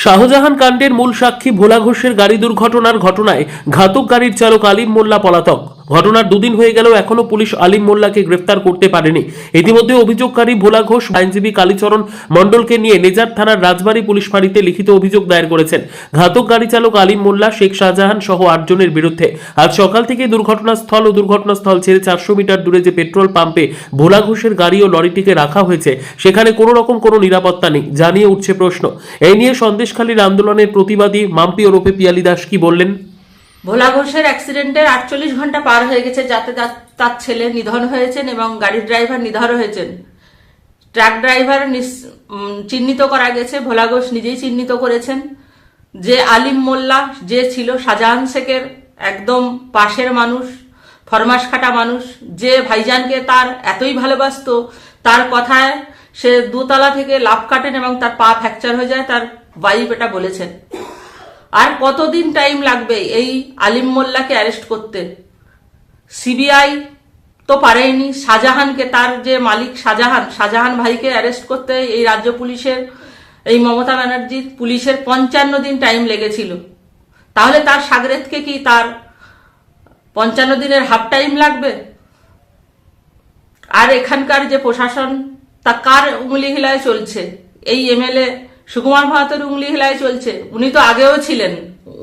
শাহজাহান কাণ্ডের মূল সাক্ষী ভোলা ঘোষের গাড়ি দুর্ঘটনার ঘটনায় ঘাতক গাড়ির চালক আলিম মোল্লা পলাতক। ঘটনার দুদিন হয়ে গেলেও এখনো পুলিশ আলিম মোল্লাকে গ্রেফতার করতে পারেনি। ইতিমধ্যে অভিযোগকারী ভোলা ঘোষ আইনজীবী কালীচরণ মণ্ডলকে নিয়ে নেজার থানার রাজবাড়ী পুলিশ ফাঁড়িতে লিখিত অভিযোগ দায়ের করেছেন। ঘাতক গাড়ি চালক আলিম মোল্লা, শেখ শাহজাহান সহ 8 জনের বিরুদ্ধে। আজ সকাল থেকে দুর্ঘটনাস্থল ছেড়ে 400 মিটার দূরে যে পেট্রোল পাম্পে ভোলা ঘোষের গাড়ি ও লরিটিকে রাখা হয়েছে সেখানে কোনো রকম কোনো নিরাপত্তা নেই জানিয়ে উঠছে প্রশ্ন। এই নিয়ে সন্দেশখালীর আন্দোলনের প্রতিবাদী মাম্পি ওরফে পিয়ালি দাস কি বললেন? ভোলা ঘোষের অ্যাক্সিডেন্টের 48 ঘন্টা পার হয়ে গেছে, যাতে তার ছেলে নিধন হয়েছেন এবং গাড়ির ড্রাইভার নিধন হয়েছেন। ট্রাক ড্রাইভার চিহ্নিত করা গেছে, ভোলা ঘোষ নিজেই চিহ্নিত করেছেন। যে আলিম মোল্লা, যে ছিল শাহজাহান শেখের একদম পাশের মানুষ, ফরমাস খাটা মানুষ, যে ভাইজানকে তার এতই ভালোবাসতো, তার কথায় সে দোতলা থেকে লাফ কাটেন এবং তার পা ফ্র্যাকচার হয়ে যায়, তার ওয়াইফ এটা বলেছেন। আর কতদিন টাইম লাগবে এই আলিম মোল্লাকে অ্যারেস্ট করতে? সিবিআই তো পারেনি শাহজাহানকে, তার যে মালিক শাহজাহান ভাইকে অ্যারেস্ট করতে এই রাজ্য পুলিশের, এই মমতা ব্যানার্জির পুলিশের 55 দিন টাইম লেগেছিল। তাহলে তার সাগরেদকে কি তার 55 দিনের হাফ টাইম লাগবে? আর এখানকার যে প্রশাসন, তা কার উঙ্গলি হিলায় চলছে? এই এমএলএ সুকুমার ভারতের উঙ্গলি হিলায় চলছে। উনি তো আগেও ছিলেন,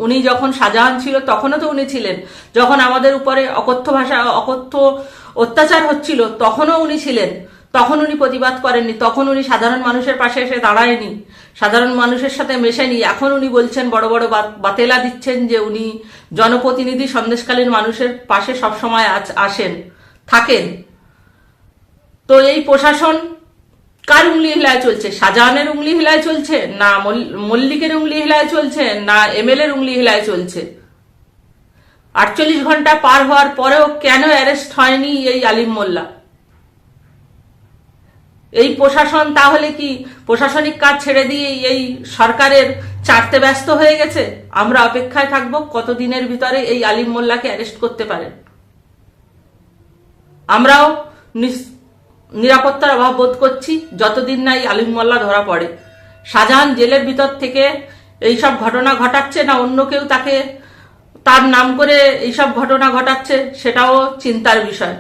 উনি যখন শাহজাহান ছিল তখনও তো উনি ছিলেন, যখন আমাদের উপরে অকথ্য অত্যাচার হচ্ছিল তখনও উনি ছিলেন, তখন উনি প্রতিবাদ করেননি, তখন উনি সাধারণ মানুষের পাশে এসে দাঁড়ায়নি, সাধারণ মানুষের সাথে মেশেনি। এখন উনি বলছেন, বড় বড় বাতেলা দিচ্ছেন যে উনি জনপ্রতিনিধি, সন্দেশকালীন মানুষের পাশে সবসময় থাকেন। তো এই প্রশাসন কার উঙ্গলি হিলায় চলছে? শাহজাহানের উঙ্গলি হিলায় চলছে, না মল্লিকের উঙ্গলি হিলায় চলছে, না এমএলএর উঙ্গলি হিলায় চলছে? 48 ঘন্টা পার হওয়ার পরেও কেন অ্যারেস্ট হয়নি এই আলিম মোল্লা? এই প্রশাসন তাহলে কি প্রশাসনিক কাজ ছেড়ে দিয়ে এই সরকারের চাটতে ব্যস্ত হয়ে গেছে? আমরা অপেক্ষায় থাকবো কতদিনের ভিতরে এই আলিম মোল্লাকে অ্যারেস্ট করতে পারেন। আমরাও নিরাপত্তার অভাব বোধ করছি যতদিন না এই আলিম মোল্লা ধরা পড়ে। শাহজাহান জেলের ভিতর থেকে এইসব ঘটনা ঘটাচ্ছে, না অন্য কেউ তার নাম করে এইসব ঘটনা ঘটাচ্ছে, সেটাও চিন্তার বিষয়।